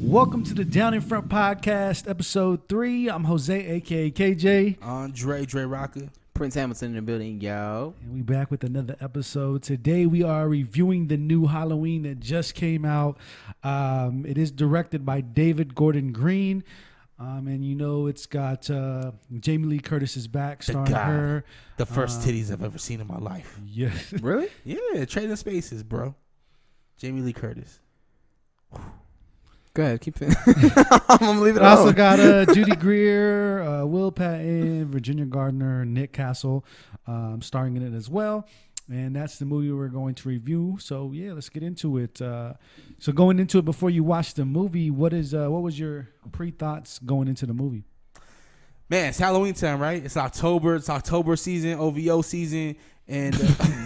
Welcome to the Down in Front Podcast, episode 3. I'm Jose, aka KJ. Andre Dre Rocker. Prince Hamilton in the building, yo. And we back with another episode. Today we are reviewing the new Halloween that just came out. It is directed by David Gordon Green. And you know it's got Jamie Lee Curtis is back, starring her. The first titties I've ever seen in my life. Yes. Really? Yeah, Trading Spaces, bro. Jamie Lee Curtis. Go ahead, keep it. I'm gonna leave it It also alone. got Judy Greer, Will Patton, Virginia Gardner, Nick Castle starring in it as well. And that's the movie we're going to review. So yeah, let's get into it. So going into it, before you watch the movie, what was your pre-thoughts going into the movie? Man, it's Halloween time, right? It's October. It's October season, OVO season, and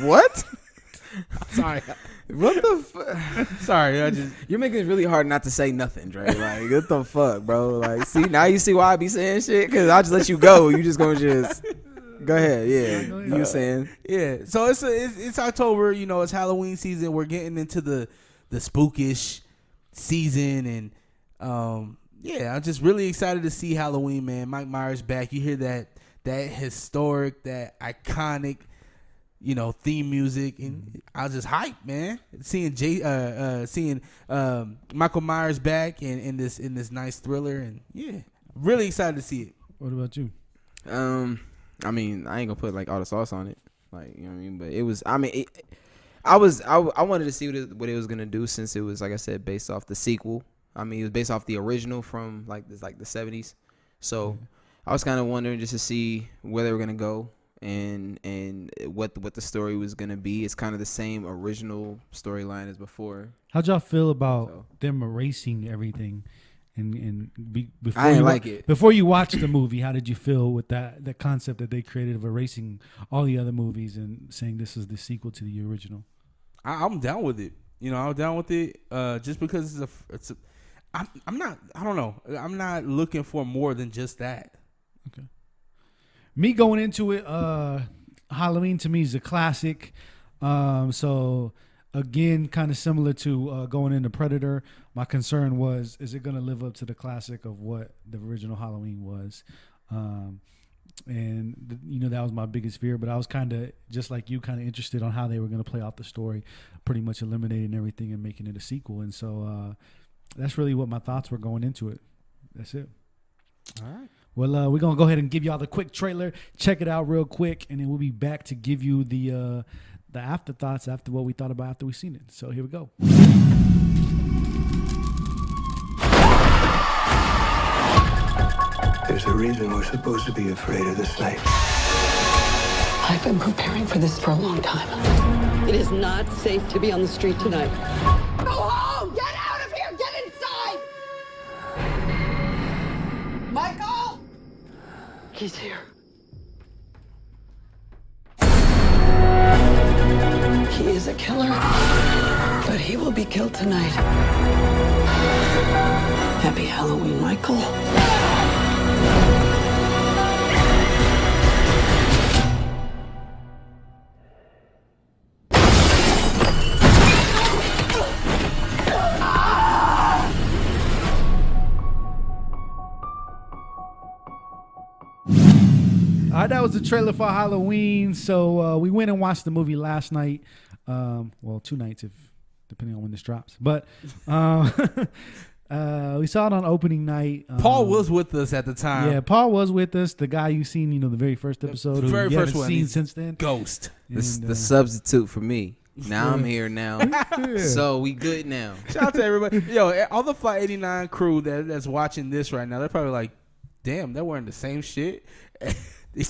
What? sorry, What the sorry. You're making it really hard not to say nothing, Dre. Like, what the fuck, bro? Like, see, now you see why I be saying shit? Because I just let you go. You just gonna just... Go ahead, yeah. You were saying. Yeah. So it's October. You know, it's Halloween season. We're getting into the spookish season, and yeah, I'm just really excited to see Halloween, man. Mike Myers back. You hear that historic, that iconic, you know, theme music, and I was just hyped, man. Seeing Michael Myers back in this nice thriller, and yeah, really excited to see it. What about you? I mean, I ain't gonna put like all the sauce on it, like, you know what I mean. But it was, I mean, I wanted to see what it was gonna do, since it was, like I said, based off the sequel. I mean, it was based off the original from like the 70s. So I was kind of wondering just to see where they were gonna go and what the story was gonna be. It's kind of the same original storyline as before. How'd y'all feel about them erasing everything? Before I didn't like it. Before you watched the movie, how did you feel with that concept that they created of erasing all the other movies and saying this is the sequel to the original? I'm down with it. You know, I'm down with it. Just because I'm not. I don't know. I'm not looking for more than just that. Okay. Me going into it, Halloween to me is a classic. So again, kind of similar to going into Predator. My concern was, is it going to live up to the classic of what the original Halloween was? You know, that was my biggest fear. But I was kind of, just like you, kind of interested on how they were going to play out the story, pretty much eliminating everything and making it a sequel. And so that's really what my thoughts were going into it. That's it. All right. Well, we're going to go ahead and give y'all the quick trailer. Check it out real quick, and then we'll be back to give you the afterthoughts after what we thought about after we seen it. So here we go. There's a reason we're supposed to be afraid of the snakes. I've been preparing for this for a long time. It is not safe to be on the street tonight. Go home! Get out of here! Get inside! Michael! He's here. He is a killer, but he will be killed tonight. Happy Halloween, Michael. All right, that was the trailer for Halloween. So we went and watched the movie last night. Well, 2 nights, depending on when this drops. But we saw it on opening night. Paul was with us at the time. Yeah, Paul was with us. The guy you seen, the very first episode. The very who you first haven't one. seen He's since then. Ghost. The substitute for me. Now I'm here now. So we good now. Shout out to everybody. Yo, all the Flight 89 crew that's watching this right now, they're probably like, damn, they're wearing the same shit.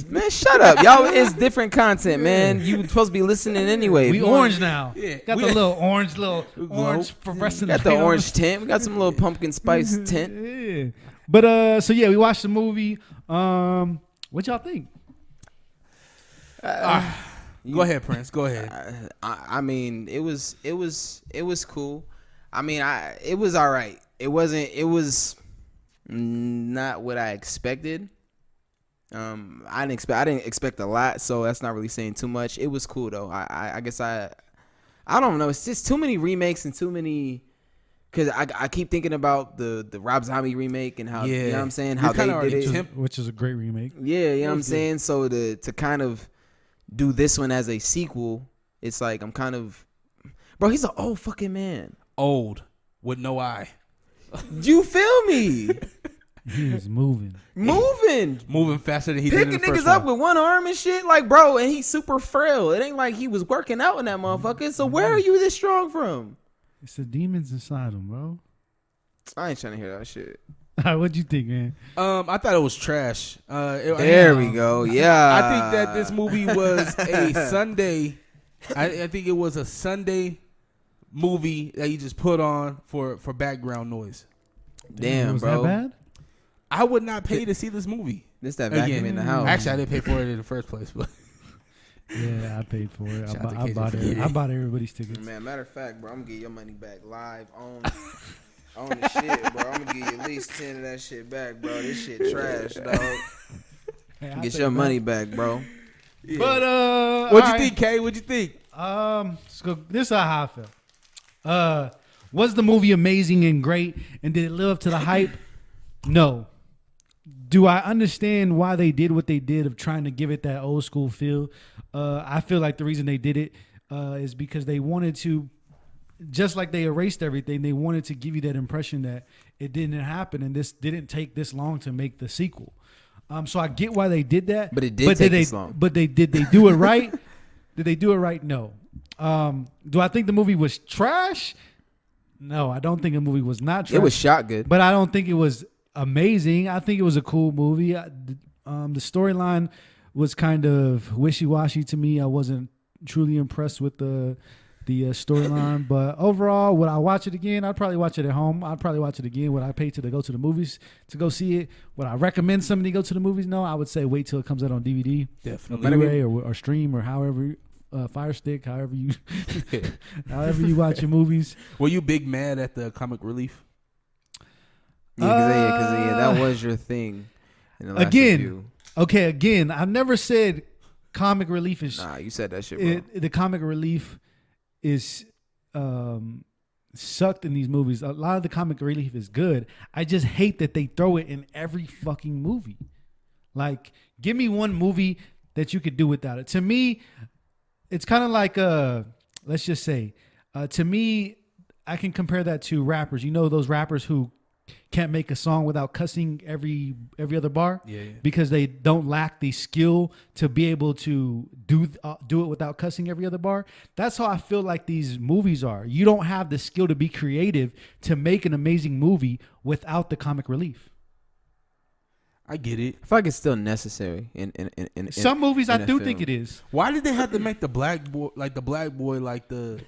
Man, shut up. Y'all, it's different content, man. You supposed to be listening anyway. We orange now. Yeah. Got the little orange fluorescent. Got the orange tint. We got some little pumpkin spice tint. Yeah. But so yeah, we watched the movie. What y'all think? Go ahead, Prince. Go ahead. I mean, it was cool. I mean, it was all right. It was not what I expected. I didn't expect a lot, so that's not really saying too much. It was cool though. I guess I don't know. It's just too many remakes and too many Because I keep thinking about the Rob Zombie remake and how, you know what I'm saying? We How they kinda did it. which is a great remake. Yeah, you know what I'm saying? So to kind of do this one as a sequel, it's like I'm kind of... Bro, he's an old fucking man. Old with no eye. You feel me? He was moving. Moving faster than he did in Picking the first niggas up one. with one arm and shit. Like, bro, and he's super frail. It ain't like he was working out in that motherfucker. So where are you this strong from? It's the demons inside him, bro. I ain't trying to hear that shit. What'd you think, man? I thought it was trash. There we go. Yeah. I think that this movie was a Sunday. I think it was a Sunday movie that you just put on for background noise. Damn, was bro. that bad? I would not pay to see this movie. This that vacuum in the house. Actually, I didn't pay for it in the first place, but Yeah, I paid for it. Shout out to I KJ bought for it. getting it. I bought everybody's tickets. Man, matter of fact, bro, I'm gonna get your money back live on the shit, bro. I'm gonna give you at least 10 of that shit back, bro. This shit trash, dog. Hey, I'll Get take your it money back, bro. But what'd you think, Kay? What'd you think? Let's go. This is how I felt. Was the movie amazing and great, and did it live up to the hype? No. Do I understand why they did what they did of trying to give it that old school feel? I feel like the reason they did it is because they wanted to, just like they erased everything, they wanted to give you that impression that it didn't happen and this didn't take this long to make the sequel. So I get why they did that. But it did take they, this long. But did they do it right? Did they do it right? No. Do I think the movie was trash? No, I don't think the movie was not trash. It was shot good. But I don't think it was amazing. I think it was a cool movie. The storyline was kind of wishy-washy to me. I wasn't truly impressed with the storyline. But overall, would I watch it again? I'd probably watch it at home. I'd probably watch it again. Would I pay to go to the movies to go see it? Would I recommend somebody go to the movies? No, I would say wait till it comes out on DVD, Definitely. Blu-ray, or stream, or however, Fire Stick, however you watch your movies. Were you big mad at the comic relief? Yeah, that was your thing. In the last Again, review. okay, again, I've never said comic relief is Nah, you said that shit, bro. the comic relief is sucked in these movies. A lot of the comic relief is good. I just hate that they throw it in every fucking movie. Like, give me one movie that you could do without it. To me, it's kind of like let's just say, to me, I can compare that to rappers. You know those rappers who can't make a song without cussing every other bar, because they don't lack the skill to be able to do it without cussing every other bar. That's how I feel like these movies are. You don't have the skill to be creative to make an amazing movie without the comic relief. I get it. I feel like it's still necessary in Some movies in I a do film. think it is. Why did they have to make the black boy like the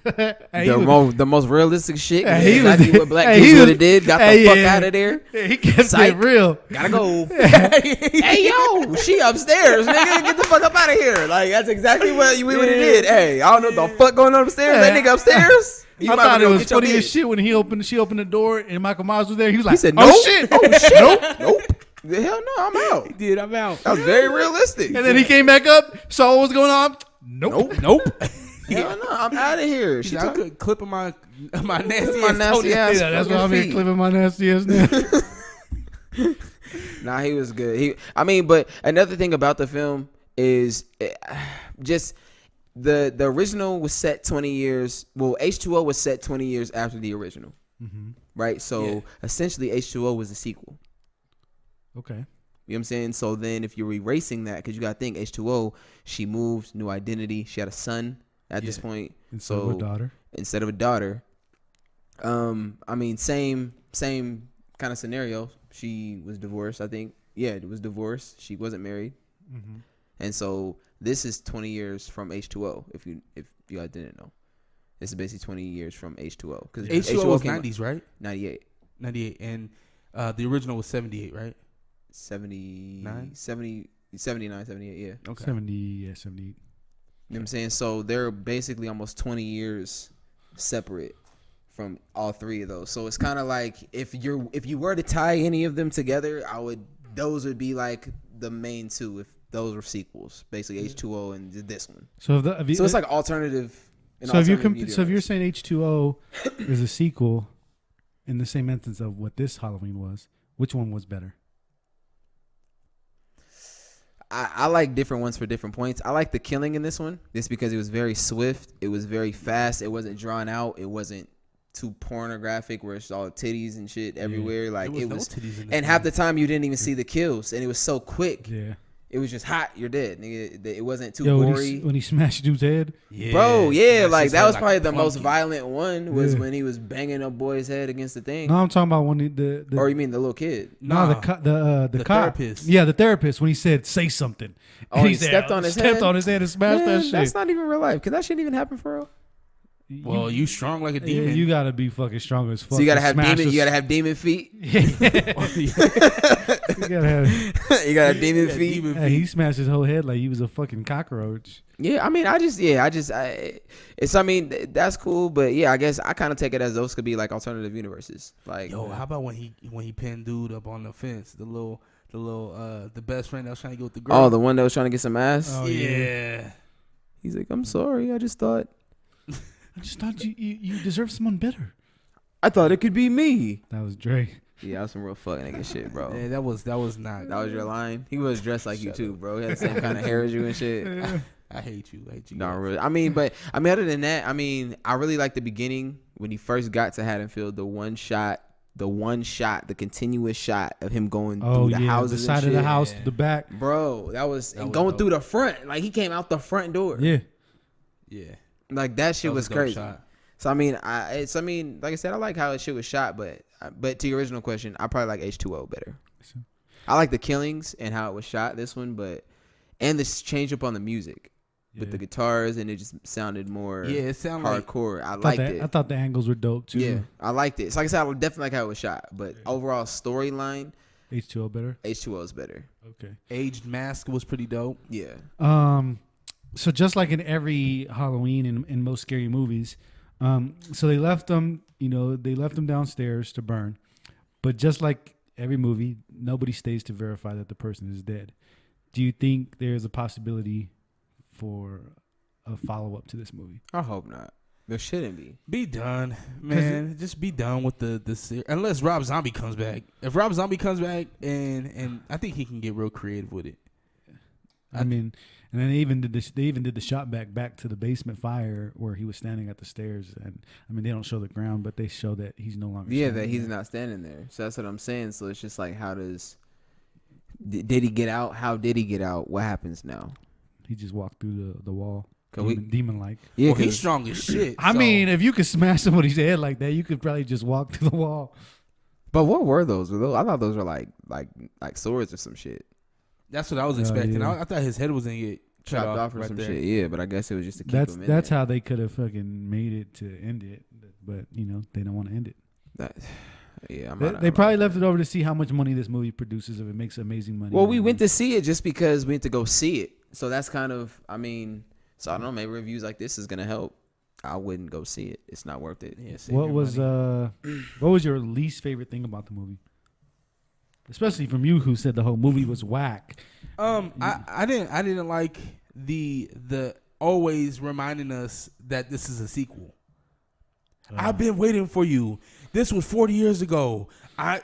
Hey, The most realistic shit. Hey, he was- Exactly what Black hey, Goose he would was- have did. Got hey, the fuck yeah. out of there. he kept Psych. it real. Gotta go. Hey yo, she upstairs, nigga. Get the fuck up out of here. Like that's exactly what we would have did. Hey, I don't know what the fuck going on upstairs. That nigga upstairs. You I might thought wanna it go was get your funny as bitch. shit when she opened the door and Michael Myers was there. He was like, He said, "Oh nope. shit, Oh shit. Nope. The hell no, I'm out. did. I'm out. That was very realistic. And then he came back up, saw what was going on. Nope. Nope. Hell no, I'm out of here. She I took could clipping my nasty my ass nasty Tony. ass. Yeah, that's why I'm fucking here feet. clipping my nasty ass now. Nah, he was good. But another thing about the film is just the original was set 20 years. Well, H2O was set 20 years after the original, right? So essentially, H2O was the sequel. Okay. You know what I'm saying? So then if you're erasing that, because you got to think H2O, she moved, new identity. She had a son at this point. Instead of a daughter. Instead of a daughter. I mean, same kind of scenario. She was divorced, I think. Yeah, it was divorced. She wasn't married. And so this is 20 years from H2O, if you guys didn't know. This is basically 20 years from H2O. Because H2O was 90s, right? 98. 98. And the original was 78, right? 79, 78, yeah. Okay. 70, yeah, 78. You know what I'm saying? So they're basically almost 20 years separate from all three of those. So it's kind of like if you were to tie any of them together, those would be like the main two if those were sequels, basically H2O and this one. So So it's like alternative. So if you're saying H2O is a sequel, in the same instance of what this Halloween was, which one was better? I like different ones for different points. I like the killing in this one, just because it was very swift. It was very fast. It wasn't drawn out. It wasn't too pornographic where it's all titties and shit everywhere. Like it was no titties in this and half the time you didn't even see the kills, and it was so quick. Yeah. It was just hot. You're dead, nigga. It wasn't too Yo, gory. when he smashed dude's head. Yeah. Bro, yeah, That's like just that was like probably the most clunky. violent one was Yeah. when he was banging a boy's head against the thing. No, I'm talking about when the Or you mean the little kid? no, the The cop. therapist. Yeah, the therapist when he said say something. Oh, And he stepped on his stepped head? on his head and smashed Man, that shit. that's not even real life. Cause that shouldn't even happen for real. Well, you strong like a yeah, demon. you gotta be fucking strong as fuck. So you gotta to have smash demon. this- You gotta have demon feet. you gotta have. You gotta have demon Yeah, feet. demon Hey, he smashed his whole head like he was a fucking cockroach. Yeah, I mean, it's. I mean, that's cool, but yeah, I guess I kind of take it as those could be like alternative universes. Like, Yo, how about when he pinned dude up on the fence? The best friend that was trying to get with the girl. oh, the one that was trying to get some ass. Oh, yeah. He's like, I'm sorry, I just thought I just thought you deserve someone better. it could be me. That was Dre. Yeah, that was some real fucking nigga shit, bro. Yeah, that was not. That was your line. He was dressed like you too, bro. He had the same kind of hair as you and shit. I hate you. No, really. I mean, other than that, I mean, I really like the beginning when he first got to Haddonfield. The one shot, the continuous shot of him going Oh through the yeah, houses, the side and of the shit. house, the back. Bro, that was That was going dope. through the front. Like he came out the front door. Yeah, Yeah. Like that shit That was a dope crazy. shot. So I mean, like I said, I like how the shit was shot, but to your original question, I probably like H2O better. I like the killings and how it was shot this one, and this change up on the music with the guitars, and it just sounded more Yeah, it sounded like hardcore. I liked it. I thought the angles were dope too. Yeah, I liked it. So like I said, I definitely like how it was shot, but overall storyline, H2O better. H2O is better. Okay. Aged Mask was pretty dope. Yeah. So just like in every Halloween and in most scary movies, so they left them, they left them downstairs to burn. But just like every movie, nobody stays to verify that the person is dead. Do you think there's a possibility for a follow-up to this movie? I hope not. There shouldn't be. Be done, man. Just be done with the unless Rob Zombie comes back. If Rob Zombie comes back, and I think he can get real creative with it. I mean, and then they even did the shot back to the basement fire where he was standing at the stairs, and I mean they don't show the ground, but they show that he's no longer. Yeah, standing that he's there. not standing there. So that's what I'm saying. So it's just like, how does did he get out? How did he get out? What happens now? He just walked through the wall, Can we- demon like. Yeah, Well, he's 'cause- strong as shit. I so- mean, if you could smash somebody's head like that, you could probably just walk through the wall. But what were those? I thought those were like swords or some shit that's what I was expecting. yeah. I thought his head was gonna get cut chopped off or right some there. shit. Yeah, but I guess it was just to keep That's him in that's there. how they could have fucking made it to end it, but they don't want to end it. That, yeah, They probably left it over to see how much money this movie produces if it makes amazing money. Well, we went to see it just because we went to go see it. So that's kind of, I mean, so I don't know. Maybe reviews like this is gonna help. I wouldn't go see it. It's not worth it. Yeah, save What your was money. what was your least favorite thing about the movie? Especially from you, who said the whole movie was whack. I didn't like the always reminding us that this is a sequel. I've been waiting for you. This was 40 years ago. I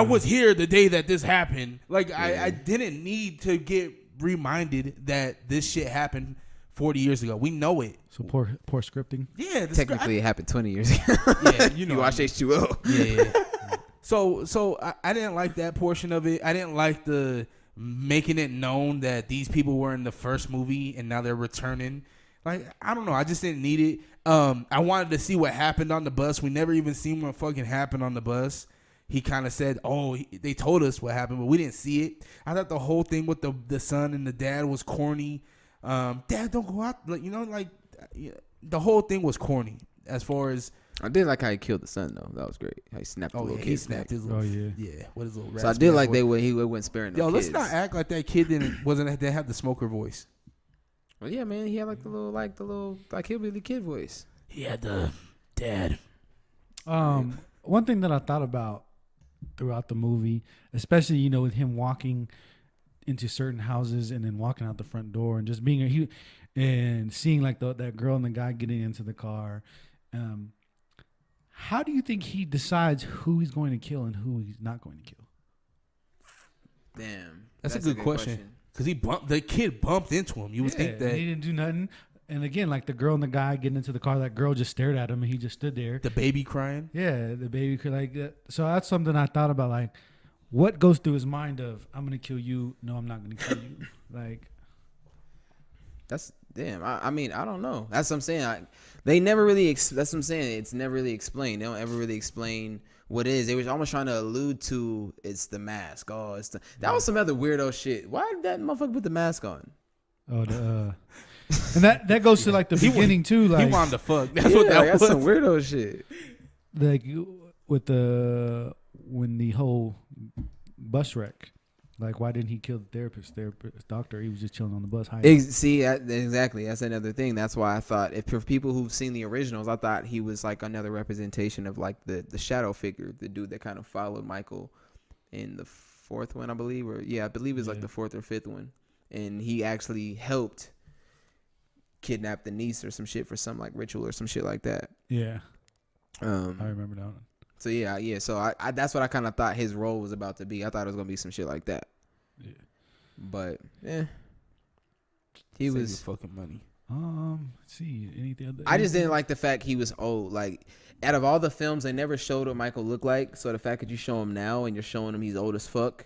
was here the day that this happened. Like I didn't need to get reminded that this shit happened 40 years ago. We know it. So poor scripting. Yeah, the Technically, it happened 20 years ago. yeah, you know. You watched H2O. Yeah. So I didn't like that portion of it. I didn't like the making it known that these people were in the first movie and now they're returning. Like, I don't know. I just didn't need it. I wanted to see what happened on the bus. We never even seen what fucking happened on the bus. He kind of said, they told us what happened, but we didn't see it. I thought the whole thing with the son and the dad was corny. Dad, don't go out. Like, the whole thing was corny as far as. I did like how he killed the son though. That was great. How he snapped the little he kid. snapped back. his little. Oh, yeah. Yeah, what his little. So I raspberry did like voice. he wasn't sparing the Yo, kids. let's not act like that kid didn't have the smoker voice. Well, yeah, man, he had the little hillbilly kid voice. He had the dad. One thing that I thought about throughout the movie, especially with him walking into certain houses and then walking out the front door and just being and seeing like that girl and the guy getting into the car, How do you think he decides who he's going to kill and who he's not going to kill? Damn, that's a good question. Because the kid bumped into him. You would think that he didn't do nothing. And again, like the girl and the guy getting into the car, that girl just stared at him and he just stood there. The baby crying. Yeah, the baby could like that. So that's something I thought about. Like, what goes through his mind of I'm gonna kill you? No, I'm not gonna kill you. Like, That's damn. I mean, I don't know. That's what I'm saying. They never really. That's what I'm saying. It's never really explained. They don't ever really explain what it is. They was almost trying to allude to it's the mask. Oh, it's the. That was some other weirdo shit. Why did that motherfucker put the mask on? oh, and that goes to like the beginning too. Like He wanted to fuck. That's what that was. That's some weirdo shit. like with when the whole bus wreck. Like, why didn't he kill the therapist, doctor? He was just chilling on the bus. Exactly. That's another thing. That's why I thought, if for people who've seen the originals, I thought he was like another representation of like the shadow figure, the dude that kind of followed Michael in the fourth one, I believe. I believe it was like the fourth or fifth one. And he actually helped kidnap the niece or some shit for some like ritual or some shit like that. Yeah. I remember that one. So yeah. So I that's what I kind of thought his role was about to be. I thought it was gonna be some shit like that. Yeah. But he was fucking money. Let's see anything other. I just didn't like the fact he was old. Like, out of all the films, they never showed what Michael looked like. So the fact that you show him now and you're showing him he's old as fuck.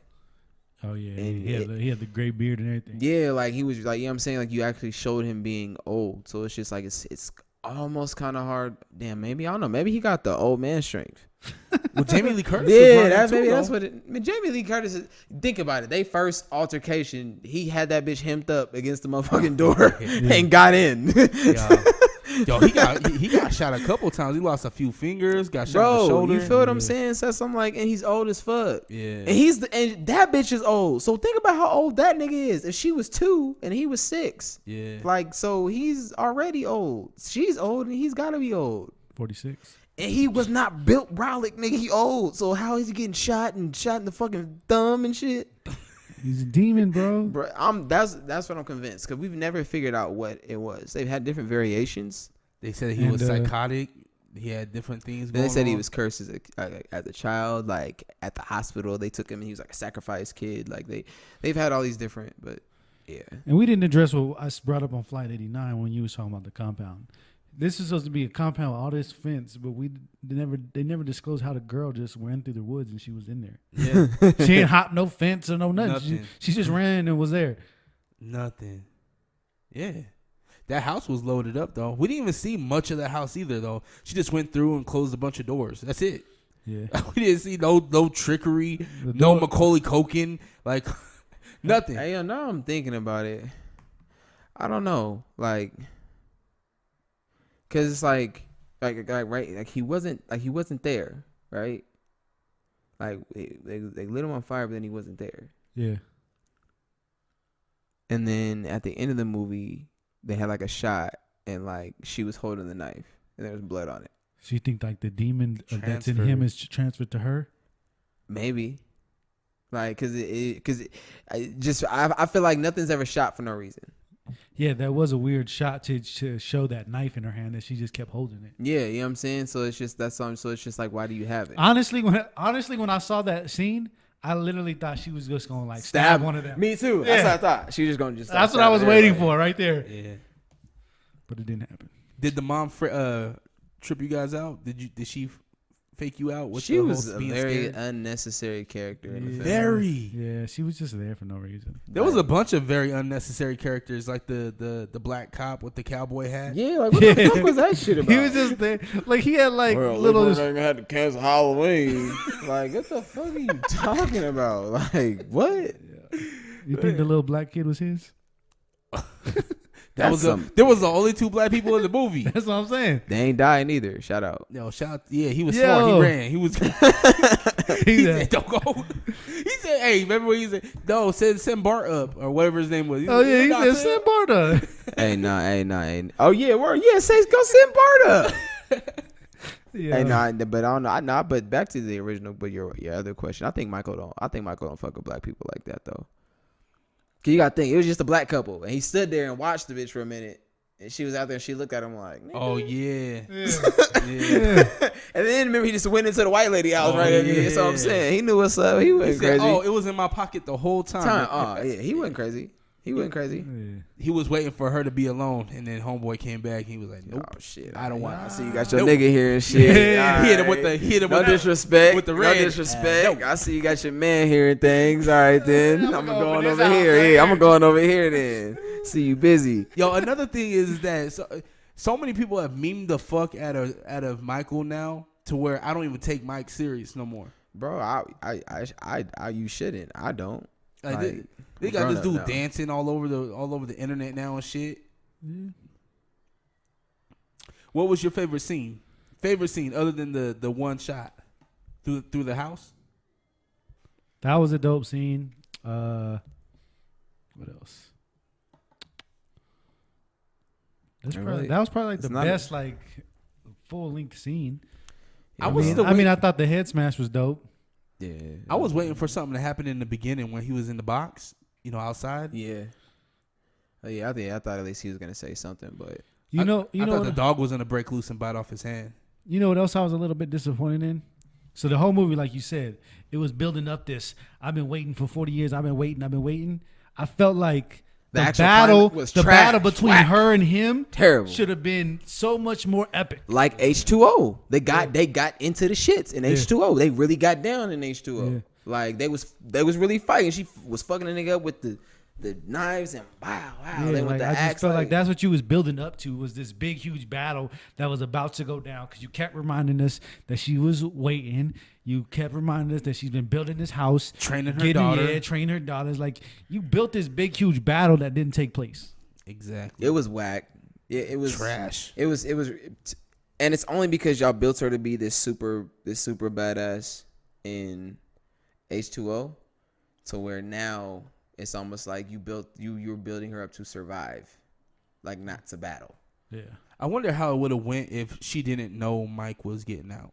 Oh yeah, And he had the gray beard and everything. Yeah, like he was like, you know what I'm saying? Like, you actually showed him being old. So it's just like it's almost kind of hard. Damn, maybe I don't know. Maybe he got the old man strength. Well, Jamie Lee Curtis. Yeah, that's what it. I mean, Jamie Lee Curtis. Think about it. They first altercation, he had that bitch hemmed up against the motherfucking door and got in. Yo, he got shot a couple times. He lost a few fingers. Got shot in the shoulder. You feel what I'm saying? So I'm like, and he's old as fuck. Yeah, and that bitch is old. So think about how old that nigga is. If she was 2 and he was 6, yeah, like, so he's already old. She's old and he's gotta be old. 46. And he was not built brolic, nigga. He old. So how is he getting shot in the fucking thumb and shit? He's a demon, bro. Bro, that's what I'm convinced, because we've never figured out what it was. They've had different variations. They said he was psychotic. He had different things going on. They said he was cursed as a child. Like, at the hospital, they took him and he was like a sacrificed kid. Like, they've had all these different, but yeah. And we didn't address what I brought up on Flight 89 when you was talking about the compound. This is supposed to be a compound with all this fence, but they never disclosed how the girl just ran through the woods and she was in there. Yeah, she ain't hop no fence or no nothing. She just ran and was there. Nothing. Yeah. That house was loaded up, though. We didn't even see much of that house either, though. She just went through and closed a bunch of doors. That's it. Yeah. We didn't see no trickery, no Macaulay Culkin, like nothing. Hey, now I'm thinking about it. I don't know, like, cause it's like right, like he wasn't there, right? Like they lit him on fire, but then he wasn't there. Yeah. And then at the end of the movie, they had like a shot, and like she was holding the knife, and there was blood on it. So you think like the demon that's in him is transferred to her? Maybe, like, I feel like nothing's ever shot for no reason. Yeah, that was a weird shot to show that knife in her hand that she just kept holding it. Yeah, you know what I'm saying. So it's just so it's just like, why do you have it? Honestly, when I saw that scene, I literally thought she was just gonna like stab one of them. Me too. Yeah. That's what I thought. She was just gonna just. That's what I was waiting for right there. Yeah. But it didn't happen. Did the mom trip you guys out? Did she fake you out? With She the was whole a being very scared? unnecessary character in the film. Very. Yeah, she was just there for no reason. There was a bunch of very unnecessary characters, like the black cop with the cowboy hat. Yeah, like what the fuck was that shit about? He was just there, like he had like little. Gonna have to cancel Halloween. Like, what the fuck are you talking about? Like, what? You think the little black kid was his? There was the only 2 black people in the movie. That's what I'm saying. They ain't dying either. Shout out. Yo, he was smart. He ran. He was. He said, "Don't go." He said, "Hey, remember when he said, no, send Bart up or whatever his name was." He said, "Send Bart up." Hey. Oh yeah, say go send Bart up. Yeah. Hey, but I don't know. But back to the original. But your other question, I think Michael don't fuck with black people like that though. Cause you gotta think, it was just a black couple, and he stood there and watched the bitch for a minute, And she was out there. She looked at him like, nigga. Oh yeah. And then remember he just went into the white lady house Oh, right there. yeah. That's what I'm saying. He knew what's up. He He wasn't said, crazy. "Oh, it was in my pocket the whole time." Oh yeah, he wasn't crazy. He wasn't crazy. Yeah. He was waiting for her to be alone, and then homeboy came back. He was like, "Nope, Oh shit. I don't want." I see you got your Nope. nigga here and shit. Yeah, hit him with the No disrespect. with the No red. disrespect. I see you got your man here and things. All right then. I'm going over here. Yeah, I'm going over here then. See you busy. Yo, another thing is that so many people have memed the fuck out of Michael now to where I don't even take Mike serious no more. Bro, you shouldn't. I don't. Like, they I'm got this grown dude up now. dancing all over the internet now and shit. What was your favorite scene? Favorite scene other than the one shot through the house? That was a dope scene. What else? That was probably like the best like full length scene. I mean, I thought the head smash was dope. Yeah. I was waiting for something to happen in the beginning when he was in the box, outside. Yeah. Oh, yeah, I thought at least he was gonna say something, but I thought the dog was gonna break loose and bite off his hand. You know what else I was a little bit disappointed in? So the whole movie, like you said, it was building up this. I've been waiting for 40 years. I've been waiting. I felt like the battle between her and him terrible should have been so much more epic. Like H2O, they got into the shits in H2O. They really got down in H2O. Yeah. Like they was really fighting. She was fucking a nigga up with the knives and wow. Yeah, They like, with the I axe. just felt like that's what you was building up to, was this big, huge battle that was about to go down, because you kept reminding us that she was waiting. You kept reminding us that she's been building this house. Training her daughter. Yeah, training her daughters. Like, you built this big, huge battle that didn't take place. Exactly. It was whack. It was trash. It was, and it's only because y'all built her to be this super badass in H2O, to where now it's almost like you're building her up to survive, like not to battle. Yeah. I wonder how it would have went if she didn't know Mike was getting out.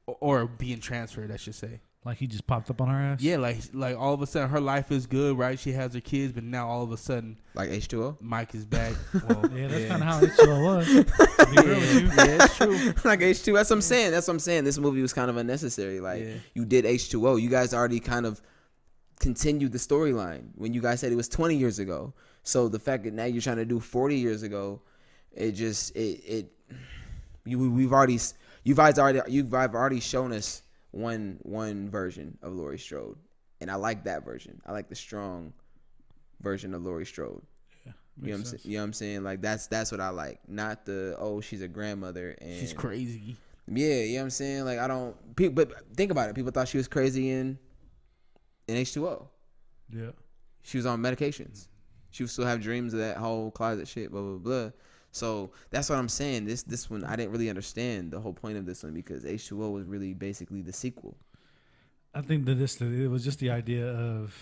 Or being transferred, I should say. Like he just popped up on her ass? Yeah, like all of a sudden her life is good, right? She has her kids, but now all of a sudden, like H2O, Mike is back. Well, yeah, that's kind of how H2O was. To be real with you. Yeah, it's true. Like H2O, that's what I'm saying. This movie was kind of unnecessary. Like you did H2O, you guys already kind of continued the storyline when you guys said it was 20 years ago. So the fact that now you're trying to do 40 years ago, you've already shown us one version of Laurie Strode, and I like that version. I like the strong version of Laurie Strode. Yeah, you know what I'm saying? Like that's what I like. Not the she's a grandmother and she's crazy. Yeah, you know what I'm saying? Like but think about it. People thought she was crazy in H2O. Yeah. She was on medications. She would still have dreams of that whole closet shit, blah blah blah. So that's what I'm saying. This one I didn't really understand the whole point of this one, because H2O was really basically the sequel. I think that it was just the idea of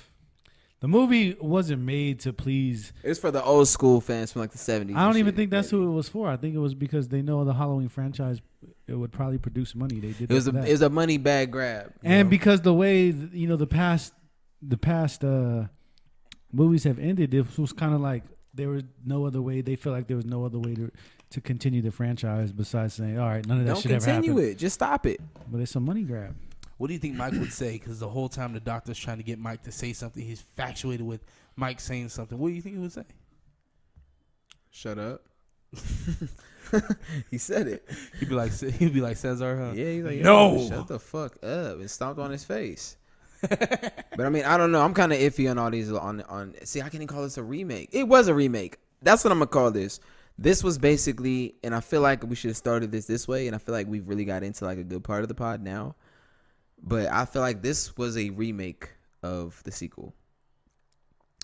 the movie wasn't made to please. It was for the old school fans from like the 70s. I don't even think that's who it was for. I think it was because they know the Halloween franchise, it would probably produce money. They did. It was a money bag grab. And because the way the past movies have ended, it was kind of like there was no other way. They felt like there was no other way to continue the franchise besides saying, all right, none of that should ever happen. Don't continue it. Just stop it. But it's a money grab. What do you think Mike would say? Because the whole time the doctor's trying to get Mike to say something, he's infatuated with Mike saying something. What do you think he would say? Shut up. He said it. He'd be like Cesar, huh? Yeah, he's like, no, shut the fuck up, and stomped on his face. But I mean, I don't know. I'm kind of iffy on all these. See, I can't even call this a remake. It was a remake. That's what I'm gonna call this. This was basically, and I feel like we should have started this way, and I feel like we've really got into like a good part of the pod now. But I feel like this was a remake of the sequel.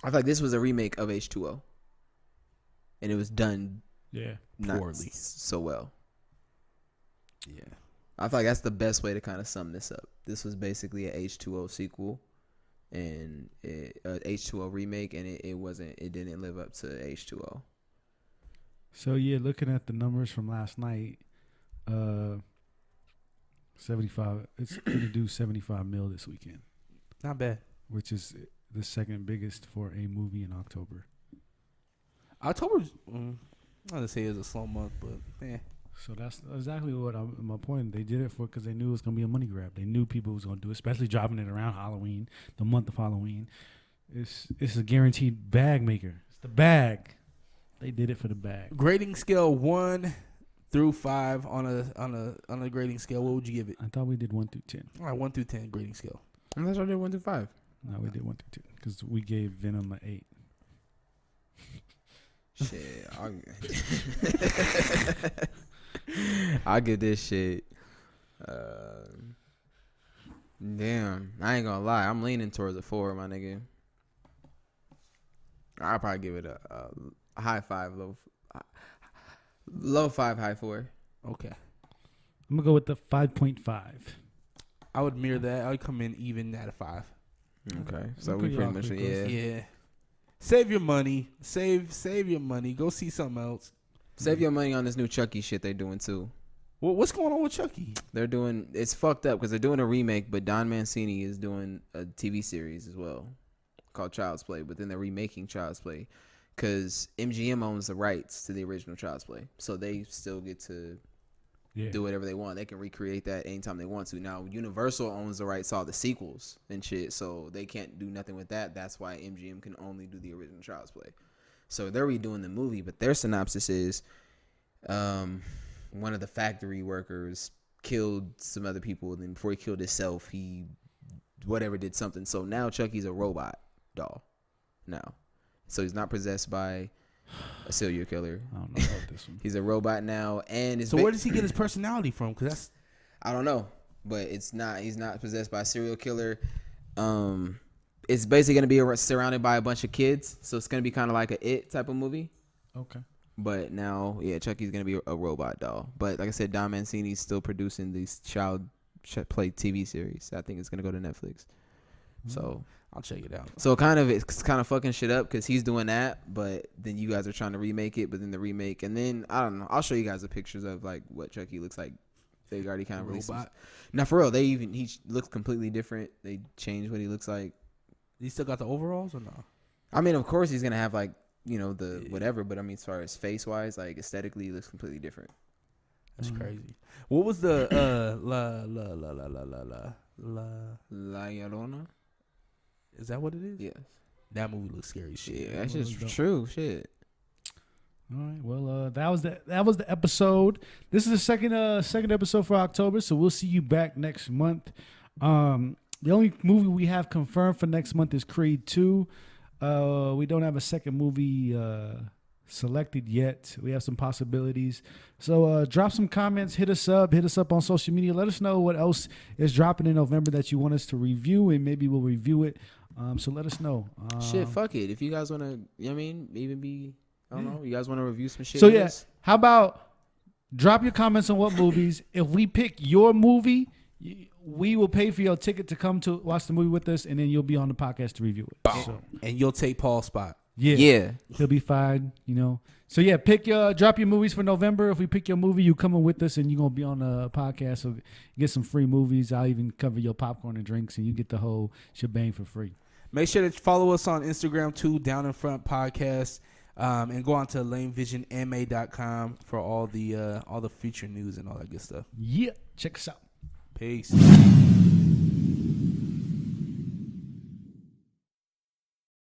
I feel like this was a remake of H2O, and it was done not poorly, so well. Yeah. I feel like that's the best way to kind of sum this up. This was basically an H2O sequel and an H2O remake, and it didn't live up to H2O. So yeah, looking at the numbers from last night, 75. It's gonna do 75 mil this weekend. Not bad. Which is the second biggest for a movie in October. October's, I'm gonna say it's a slow month, but So that's exactly what my point. They did it because they knew it was gonna be a money grab. They knew people was gonna do it, especially dropping it around Halloween, the month of Halloween. It's a guaranteed bag maker. It's the bag. They did it for the bag. Grading scale 1 through 5 on a grading scale. What would you give it? I thought we did 1 through 10. All right, 1 through 10 grading scale. Unless I did 1 through 5. No, we did 1 through 10 because we gave Venom an 8. Shit, I'll give this shit. Damn, I ain't gonna lie. I'm leaning towards a 4, my nigga. I'll probably give it a high 5, low 5, high 4. Okay. I'm gonna go with the 5.5. I would mirror that. I would come in even at a 5. Okay, so We're we pretty pretty much close. yeah. Save your money. Save your money. Go see something else. Save your money on this new Chucky shit they're doing too. Well, what's going on with Chucky? They're doing it's fucked up because they're doing a remake, but Don Mancini is doing a TV series as well called Child's Play. But then they're remaking Child's Play because MGM owns the rights to the original Child's Play, so they still get to do whatever they want. They can recreate that anytime they want to. Now Universal owns the rights to all the sequels and shit, so they can't do nothing with that. That's why MGM can only do the original Child's Play. So they're redoing the movie, but their synopsis is one of the factory workers killed some other people, and then before he killed himself, he did something. So now Chucky's a robot doll now. So he's not possessed by a serial killer. I don't know about this one. He's a robot now, and So where does he get his personality from? Because that's I don't know, but it's not. He's not possessed by a serial killer. It's basically gonna be surrounded by a bunch of kids, so it's gonna be kind of like a It type of movie. Okay. But now, yeah, Chucky's gonna be a robot doll. But like I said, Don Mancini's still producing these child play TV series. I think it's gonna go to Netflix. So I'll check it out. So it's kind of fucking shit up because he's doing that, but then you guys are trying to remake it. But then the remake, and then I don't know. I'll show you guys the pictures of like what Chucky looks like. They already kind of released. Now for real, he looks completely different. They changed what he looks like. He still got the overalls or no? I mean, of course he's gonna have like whatever, but I mean, as far as face wise, like aesthetically, he looks completely different. That's crazy. What was the La Llorona? Is that what it is? Yes. That movie looks scary as shit. Yeah, that's just true shit. All right. Well, that was the episode. This is the second episode for October, so we'll see you back next month. The only movie we have confirmed for next month is Creed 2. We don't have a second movie selected yet. We have some possibilities. So drop some comments, hit us up on social media. Let us know what else is dropping in November that you want us to review, and maybe we'll review it. So let us know. Shit, fuck it. If you guys want to, even be, I don't know, you guys want to review some shit. So yeah, how about drop your comments on what movies. If we pick your movie, we will pay for your ticket to come to watch the movie with us, and then you'll be on the podcast to review it. So, and you'll take Paul's spot. Yeah. He'll be fine, So yeah, drop your movies for November. If we pick your movie, you coming with us, and you're gonna be on the podcast. So get some free movies. I'll even cover your popcorn and drinks, and you get the whole shebang for free. Make sure to follow us on Instagram too, Down in Front Podcast, and go on to lanevisionma.com for all the future news and all that good stuff. Yeah, check us out. Peace.